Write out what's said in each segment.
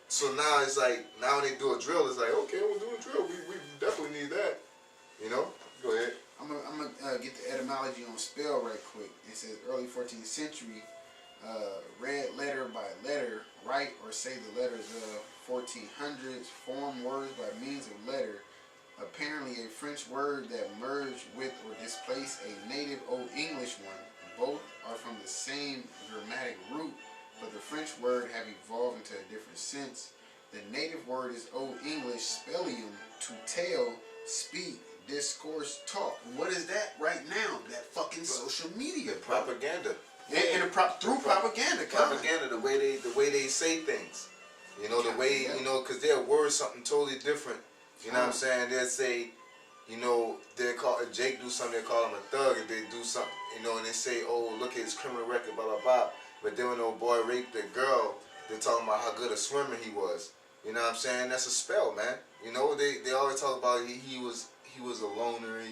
So now it's like, now when they do a drill, it's like, okay, we'll do a drill. We definitely need that. You know? Go ahead. I'm gonna get the etymology on spell right quick. It says early 14th century, read letter by letter, write or say the letters of 1400s, form words by means of letter. Apparently a French word that merged with or displaced a native Old English one. Both are from the same grammatic root, but the French word have evolved into a different sense. The native word is Old English spellium, to tell, speak, discourse, talk. What is that right now? That fucking social media, bro. Propaganda. Through propaganda. Propaganda, the way they say things. You know, the way, you know, because their word's something totally different. You know what I'm saying? They'll say, you know, they'll call, if Jake do something, they'll call him a thug. If they do something, you know, and they say, oh, look at his criminal record, blah, blah, blah. But then when old boy raped the girl, they're talking about how good a swimmer he was. You know what I'm saying? That's a spell, man. You know, they always talk about he was a loner.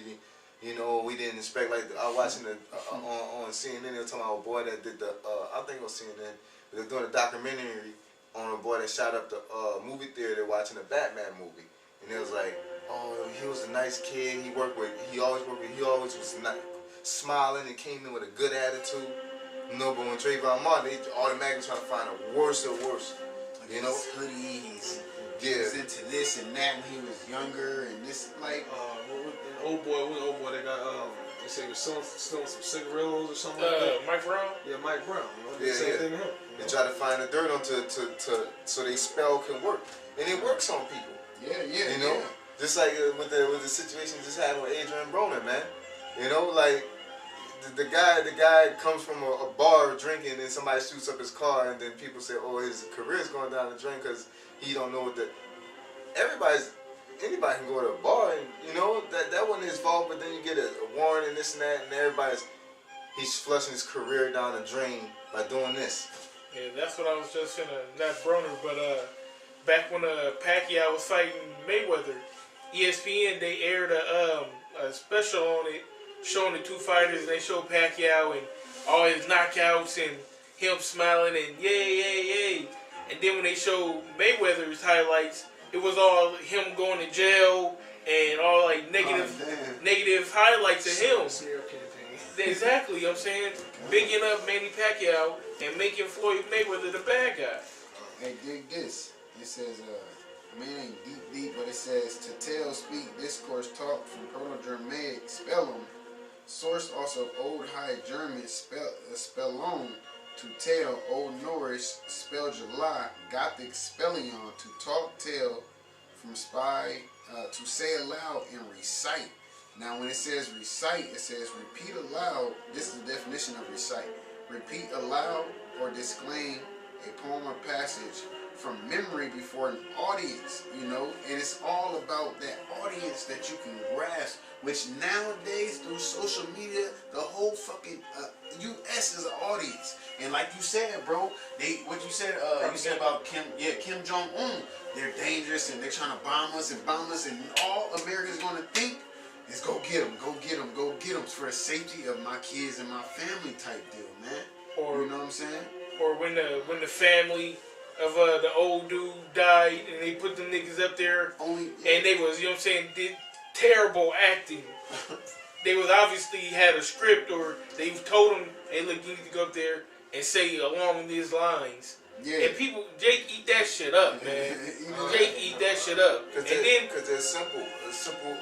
You know, we didn't expect, like, I was watching on CNN, they were talking about a boy that did the, I think it was CNN, but they're doing a documentary on a boy that shot up the movie theater watching a Batman movie. And it was like, oh, he was a nice kid. He always was not smiling and came in with a good attitude. You know, but when Trayvon Martin, they automatically trying to find a worse and worse. You know, hoodies. He was into this and that when he was younger, and this like. Old boy that got they say he was stealing some cigarillos or something like that. Mike Brown. Yeah, Mike Brown. You know, same thing to him. They try to find the dirt on so they spell can work, and it works on people. Yeah. You know, just like with the situation just happened with Adrian Broner, man. You know, like the guy comes from a bar drinking, and somebody shoots up his car, and then people say, oh, his career's going down the drain because he don't know what anybody can go to a bar, and you know that wasn't his fault. But then you get a warrant and this and that, and he's flushing his career down the drain by doing this. Yeah, that's what I was just saying. Not Broner, but back when Pacquiao was fighting Mayweather, ESPN they aired a special on it showing the two fighters, and they showed Pacquiao and all his knockouts and him smiling and yay. And then when they showed Mayweather's highlights, it was all him going to jail and all like negative highlights of him. Exactly, you know what I'm saying? Bigging up Manny Pacquiao and making Floyd Mayweather the bad guy. Hey, dig this. It says, I mean, it ain't deep, but it says to tell, speak, discourse, talk from Proto-Germanic spellum. Source also Old High German spellon, to tell, Old Norse spell July, Gothic spellion, to talk, tell, from spy, to say aloud and recite. Now when it says recite, it says repeat aloud. This is the definition of recite. Repeat aloud or disclaim a poem or passage from memory before an audience, you know, and it's all about that audience that you can grasp, which nowadays through social media, the whole fucking U.S. is an audience. And like you said, bro, you said about Kim Jong-un, they're dangerous and they're trying to bomb us, and all America's going to think is go get them for the safety of my kids and my family type deal, man. Or you know what I'm saying? Or when the family of the old dude died and they put them niggas up there and they was, you know what I'm saying, did terrible acting. They was obviously had a script, or they told them, hey look, you need to go up there and say along these lines. Yeah. And people, Jake eat that shit up, man. Jake eat that shit up. Because they're simple. A simple,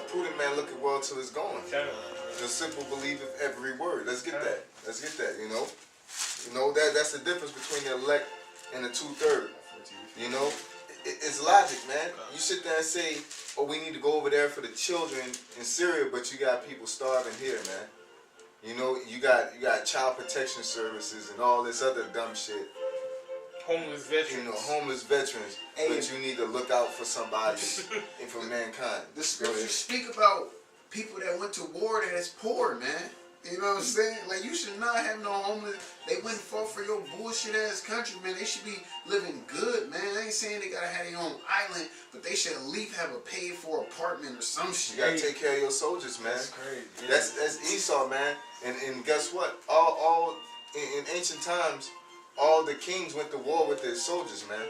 prudent man looketh well till it's gone. The simple believeth every word. Let's get that, you know. You know, that's the difference between the elect and the 2/3. You know, it's logic, man. You sit there and say, oh, we need to go over there for the children in Syria, but you got people starving here, man. You know, you got child protection services and all this other dumb shit. Homeless veterans. You know, homeless veterans. But you need to look out for somebody and for mankind. The scriptures speak about people that went to war that is poor, man. You know what I'm saying? Like, you should not have no homeless. They went and fought for your bullshit ass country, man. They should be living good, man. I ain't saying they gotta have their own island, but they should at least have a paid for apartment or some shit. You gotta take care of your soldiers, man. That's crazy. Yeah. That's Esau, man. And guess what? All in ancient times, all the kings went to war with their soldiers, man.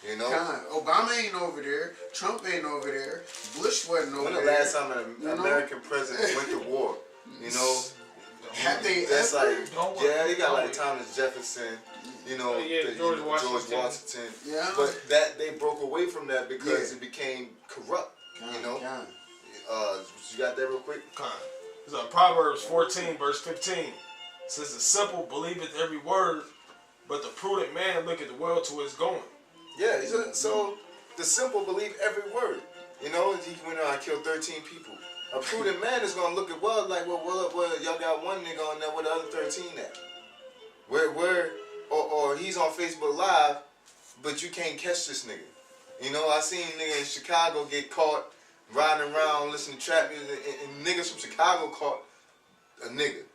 You know? Obama ain't over there. Trump ain't over there. Bush wasn't over there. When the last time an American president went to war? You know? Have they That's ever? like, you got like Thomas Jefferson, you know, George Washington. Yeah. But that they broke away from that because it became corrupt. You know? You got that real quick? It's on Proverbs 14, verse 15. It says, the simple believeth every word, but the prudent man looketh well to his going. Yeah, so the simple believe every word. You know, he went around and killed 13 people. A prudent man is going to look at, well, y'all got one nigga on there, where the other 13 at? Or he's on Facebook Live, but you can't catch this nigga. You know, I seen a nigga in Chicago get caught riding around listening to trap music, and niggas from Chicago caught a nigga.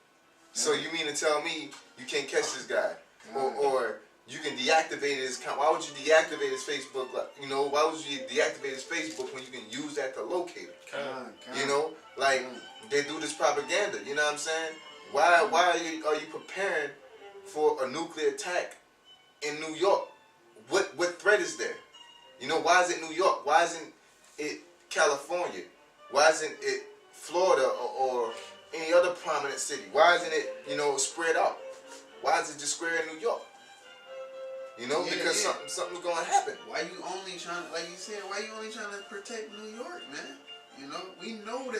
So you mean to tell me you can't catch this guy? Or you can deactivate his account. Why would you deactivate his Facebook? You know, why would you deactivate his Facebook when you can use that to locate him? You know, like they do this propaganda. You know what I'm saying? Why are you preparing for a nuclear attack in New York? What threat is there? You know, why is it New York? Why isn't it California? Why isn't it Florida or any other prominent city? Why isn't it, you know, spread out? Why is it just square in New York? You know, because something's gonna happen. Why you only trying, like you said, why you only trying to protect New York, man? You know, we know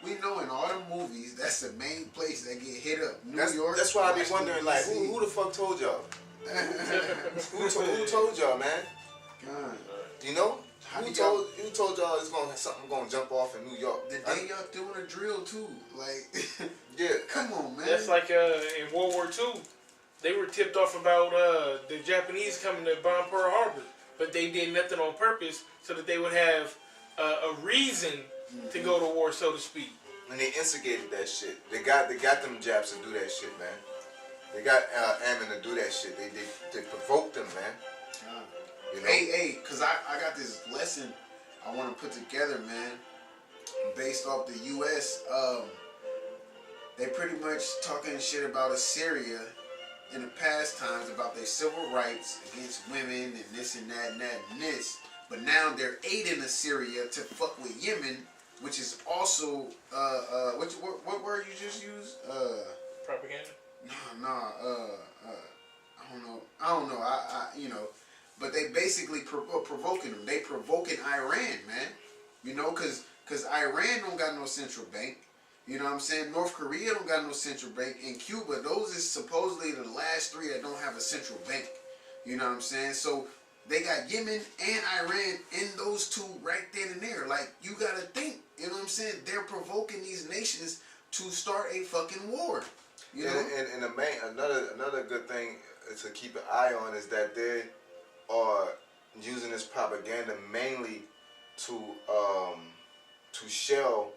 we know in all the movies that's the main place that get hit up. New York. That's why I be wondering, like, who the fuck told y'all? who told y'all, man? God. You know? Who told y'all something gonna jump off in New York? The day y'all doing a drill too, like. Yeah. Come on, man. That's like in World War II. They were tipped off about the Japanese coming to bomb Pearl Harbor, but they did nothing on purpose so that they would have a reason to go to war, so to speak. And they instigated that shit. They got them Japs to do that shit, man. They got Ammon to do that shit. They provoked them, man. You know? Hey, cause I got this lesson I want to put together, man, based off the U.S. They pretty much talking shit about Assyria in the past times about their civil rights against women and this and that and that and this. But now they're aiding Assyria to fuck with Yemen, which is also what word you just used? Propaganda. I don't know. I you know, but they basically provoking them. They provoking Iran, man. You know, cause Iran don't got no central bank. You know what I'm saying? North Korea don't got no central bank. And Cuba, those is supposedly the last three that don't have a central bank. You know what I'm saying? So they got Yemen and Iran in those two right then and there. Like, you gotta think, you know what I'm saying? They're provoking these nations to start a fucking war. You know? And another good thing to keep an eye on is that they are using this propaganda mainly to shell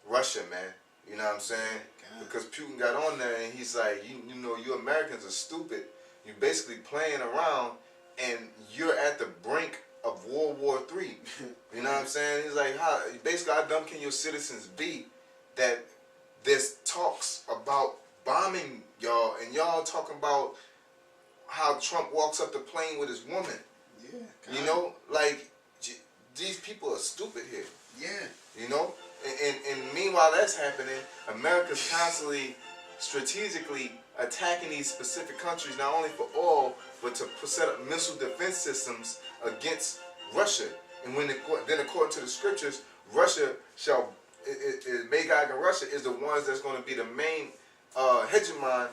Russia, man. You know what I'm saying? God. Because Putin got on there and he's like, you know, you Americans are stupid. You're basically playing around and you're at the brink of World War III. You know what I'm saying? He's like, basically, how dumb can your citizens be that there's talks about bombing y'all and y'all talking about how Trump walks up the plane with his woman. Yeah. God. You know, like, these people are stupid here. Yeah. You know? And meanwhile that's happening, America's constantly strategically attacking these specific countries, not only for oil, but to set up missile defense systems against Russia. And then according to the scriptures, Russia Magog and Russia is the ones that's going to be the main hegemon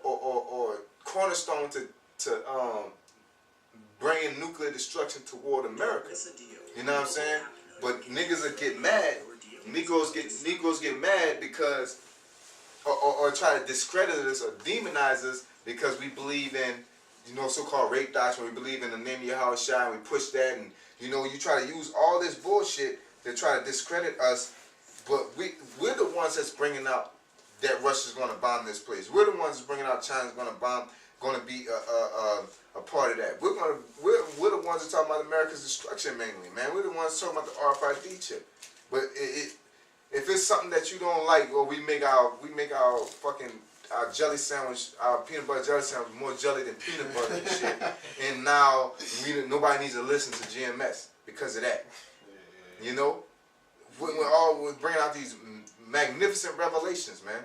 or cornerstone to bringing nuclear destruction toward America. You know what I'm saying? But niggas will get mad. Negroes get mad because, or try to discredit us or demonize us because we believe in, you know, so-called rape doctrine. We believe in the name of Yahweh Shai, and we push that, and you know, you try to use all this bullshit to try to discredit us. But we're the ones that's bringing out that Russia's going to bomb this place. We're the ones that's bringing out China's going to be a part of that. We're the ones that talking about America's destruction mainly, man. We're the ones talking about the RFID chip. But if it's something that you don't like, or we make our fucking our jelly sandwich, our peanut butter jelly sandwich, more jelly than peanut butter and shit. And now nobody needs to listen to GMS because of that. You know, we're bringing out these magnificent revelations, man.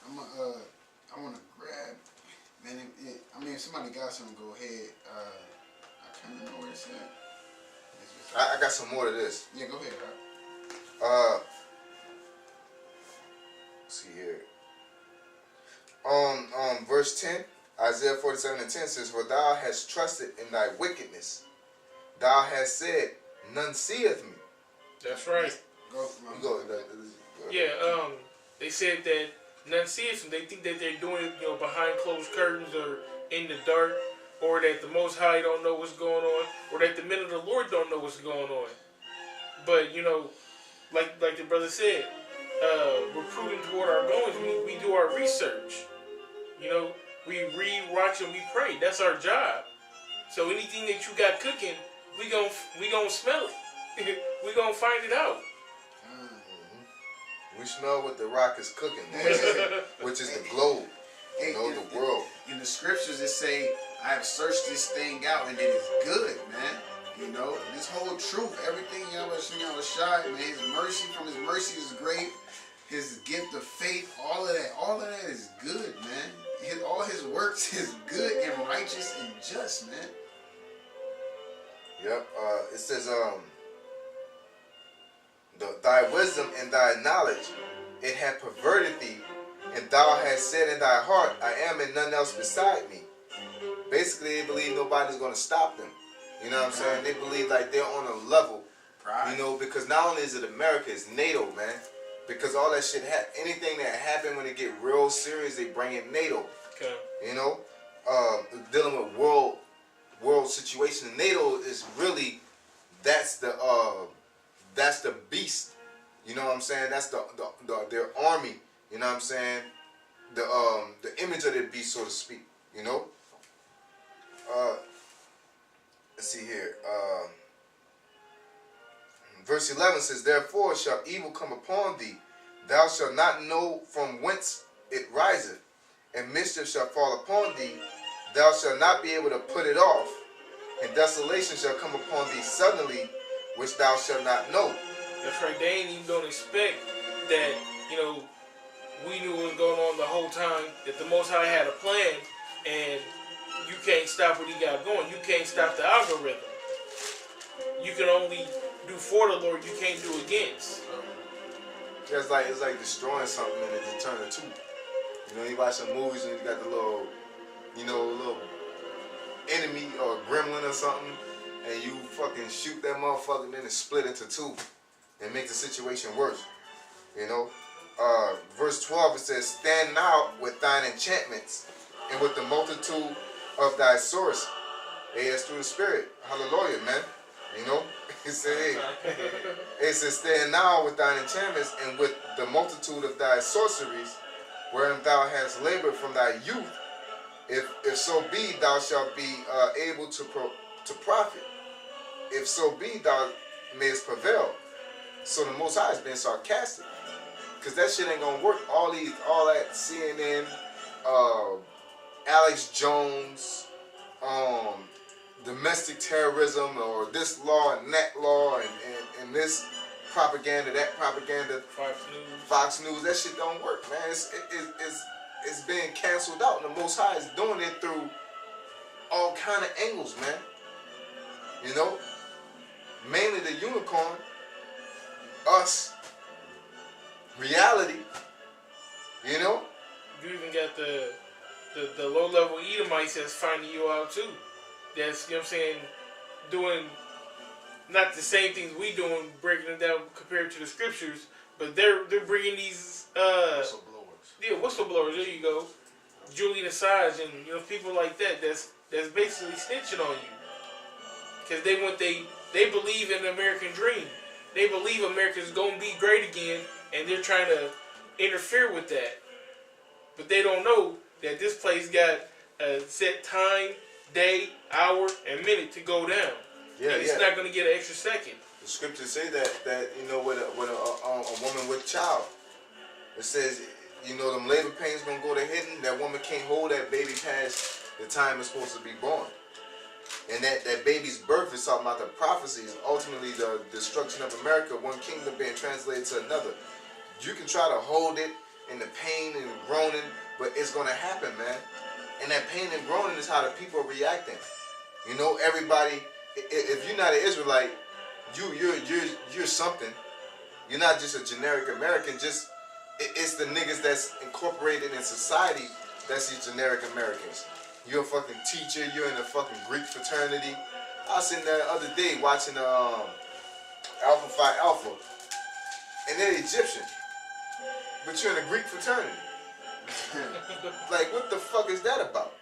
I want to grab, man. I mean, if somebody got something, go ahead. I can't remember where it's at. I got some more to this. Yeah, go ahead, right? Let's see here. Verse 10, Isaiah 47 and 10 says, "For thou hast trusted in thy wickedness. Thou hast said, none seeth me." That's right. Go. Yeah, they said that none seeth them. They think that they're doing it, behind closed curtains or in the dark, or that the Most High don't know what's going on, or that the men of the Lord don't know what's going on. But, like the brother said, we're prudent toward our goings. We do our research. We read, watch, and we pray. That's our job. So anything that you got cooking, we gon' smell it. We gonna find it out. We smell what the rock is cooking, which is the globe, the world. In the scriptures, it say, "I have searched this thing out, and it is good, man." This whole truth, everything Yahweh Shai, man, His mercy, from His mercy is great. His gift of faith, all of that is good, man. All His works is good and righteous and just, man. Yep. It says, thy wisdom and thy knowledge, it hath perverted thee, and thou hast said in thy heart, I am and none else beside me. Basically, they believe nobody's going to stop them. You know what I'm saying? They believe like they're on a level, because not only is it America, it's NATO, man. Because all that shit, anything that happened when it get real serious, they bring in NATO. Okay. Dealing with world situation. NATO is really, that's the beast. You know what I'm saying? That's their army. You know what I'm saying? The image of their beast, so to speak. Let's see here. Verse 11 says, "Therefore shall evil come upon thee. Thou shalt not know from whence it riseth. And mischief shall fall upon thee. Thou shalt not be able to put it off. And desolation shall come upon thee suddenly, which thou shalt not know." That's right. They ain't even gonna expect that, we knew what was going on the whole time, that the Most High had a plan, and you can't stop what He got going. You can't stop the algorithm. You can only do for the Lord, you can't do against. It's like destroying something and it just turn into. You watch some movies and you got the little, little enemy or gremlin or something, and you fucking shoot that motherfucker and then it split into two and make the situation worse. Verse 12 it says, "Stand now with thine enchantments and with the multitude of thy source." Hey, that's through the Spirit. Hallelujah, man. It says, "Stand now with thine enchantments and with the multitude of thy sorceries, wherein thou hast labored from thy youth. If so be thou shalt be able to profit. If so be thou mayest prevail." So the Most High is being sarcastic, because that shit ain't gonna work. All that CNN, Alex Jones, domestic terrorism, or this law and that law, and this propaganda, that propaganda, Fox News, that shit don't work, man. It's being canceled out, and the Most High is doing it through all kind of angles, man. Mainly the unicorn, us, reality. You even got the low level Edomites that's finding you out too. That's, doing not the same things we doing, breaking them down compared to the scriptures, but they're bringing these whistleblowers. Yeah, whistleblowers. There you go, Julian Assange and people like that. That's basically snitching on you, because they believe in the American dream. They believe America's gonna be great again, and they're trying to interfere with that. But they don't know that this place got a set time, day, hour, and minute to go down. Yeah, and it's not going to get an extra second. The scriptures say that with a woman with child, it says you know, them labor pains gonna go to hidden. That woman can't hold that baby past the time it's supposed to be born. And that baby's birth is talking about the prophecies, ultimately the destruction of America, one kingdom being translated to another. You can try to hold it in the pain and groaning, but it's gonna happen, man. And that pain and groaning is how the people are reacting. You know, everybody. If you're not an Israelite, you're something. You're not just a generic American. It's the niggas that's incorporated in society that's these generic Americans. You're a fucking teacher. You're in a fucking Greek fraternity. I was sitting there the other day watching Alpha Phi Alpha, and they're Egyptian, but you're in a Greek fraternity. Like, what the fuck is that about?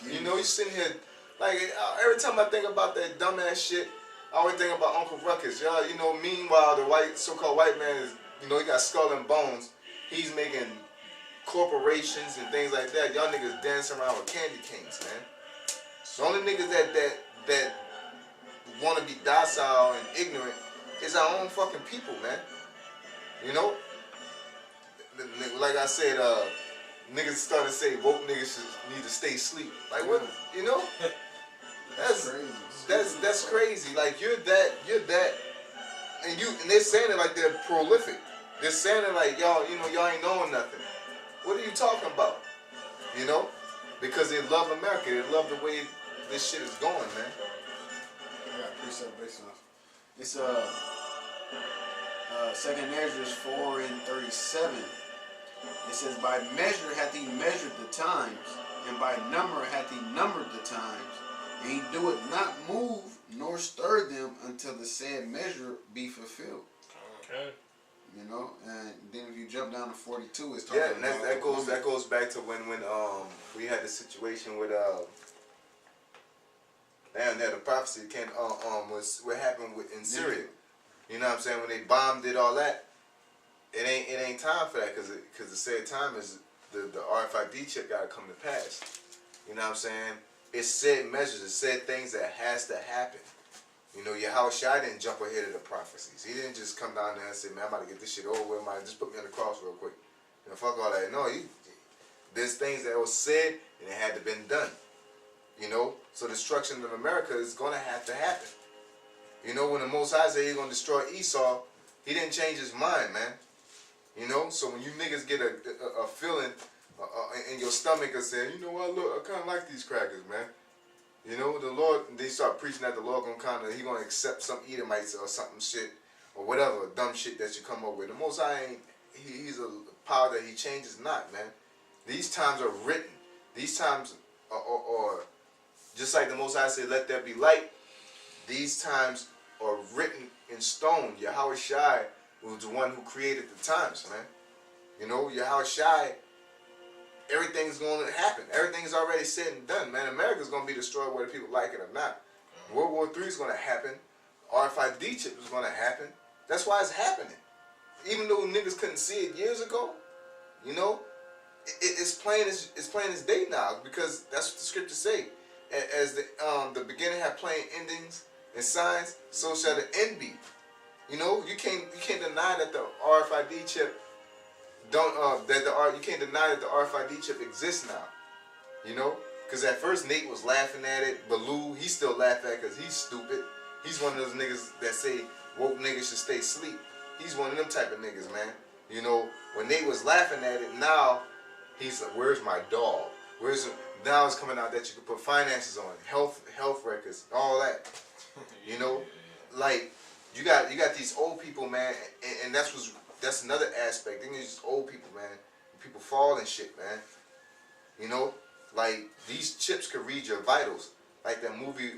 You know, you sitting here, like, every time I think about that dumbass shit, I always think about Uncle Ruckus. Y'all, you know, meanwhile, the so-called white man is, you know, he got skull and bones. He's making corporations and things like that. Y'all niggas dancing around with candy canes, man. The only niggas that want to be docile and ignorant is our own fucking people, man. You know? Like I said, niggas started to say woke niggas need to stay asleep. Like, what? You know? That's crazy. Like, you're that, and they're saying it like they're prolific. They're saying it like y'all, you know, y'all ain't knowing nothing. What are you talking about? You know? Because they love America. They love the way this shit is going, man. I got a precept based on it's 2nd Ezra 4:37. It says, by measure hath he measured the times, and by number hath he numbered the times, and he doeth not move nor stir them until the said measure be fulfilled. Okay. You know, and then if you jump down to 42, it's talking and that goes back to when we had the situation with the prophecy came was what happened in Syria. You know what I'm saying? When they bombed it, all that, it ain't time for that, because the said time is the RFID chip got to come to pass. You know what I'm saying? It's said measures, it's said things that has to happen. You know, Yahushua didn't jump ahead of the prophecies. He didn't just come down there and say, man, I'm about to get this shit over with. Just put me on the cross real quick. You know, fuck all that. No, there's things that was said and it had to been done. You know, so destruction of America is going to have to happen. You know, when the Most High said he's going to destroy Esau, he didn't change his mind, man. You know, so when you niggas get a feeling in your stomach and saying, you know what, look, I kind of like these crackers, man. You know, the Lord, they start preaching that the Lord he gonna accept some Edomites or something shit, or whatever dumb shit that you come up with. The Most High ain't, he's a power that he changes not, man. These times are written. These times are just like the Most High said, let there be light. These times are written in stone. Yahushua was the one who created the times, man. You know, Yahushua, everything's going to happen. Everything's already said and done, man. America's going to be destroyed whether people like it or not. World War III is going to happen. RFID chip is going to happen. That's why it's happening. Even though niggas couldn't see it years ago, you know, it's plain as day now, because that's what the scriptures say. As the beginning had plain endings and signs, so shall the end be. You know, you can't deny that the RFID chip you can't deny that the RFID chip exists now. You know, because at first Nate was laughing at it. Baloo, he still laughing at it because he's stupid. He's one of those niggas that say woke niggas should stay asleep. He's one of them type of niggas, man. You know, when Nate was laughing at it, now he's like, where's my dog? Now it's coming out that you can put finances on it, health records, all that. You know, like you got these old people, man, and that's another aspect. Then these old people, man. People fall and shit, man. You know, like these chips could read your vitals. Like that movie,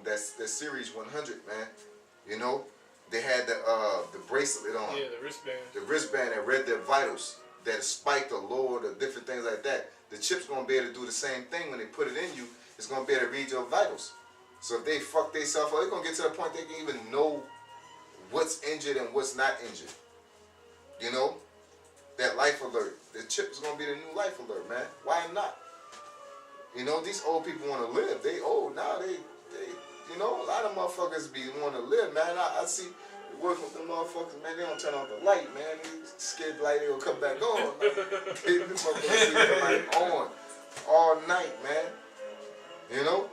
that series 100, man. You know, they had the bracelet on. Yeah, the wristband. The wristband that read their vitals, that spiked or lowered or different things like that. The chip's gonna be able to do the same thing when they put it in you. It's gonna be able to read your vitals. So if they fuck themselves up, they're gonna get to the point they can even know what's injured and what's not injured. You know, that life alert. The chip is gonna be the new life alert, man. Why not? You know, these old people want to live. They old now. They you know, a lot of motherfuckers be want to live, man. I see working with them motherfuckers, man. They don't turn off the light, man. They scared the light they gonna come back on. Like, they motherfuckers keep the light on all night, man. You know.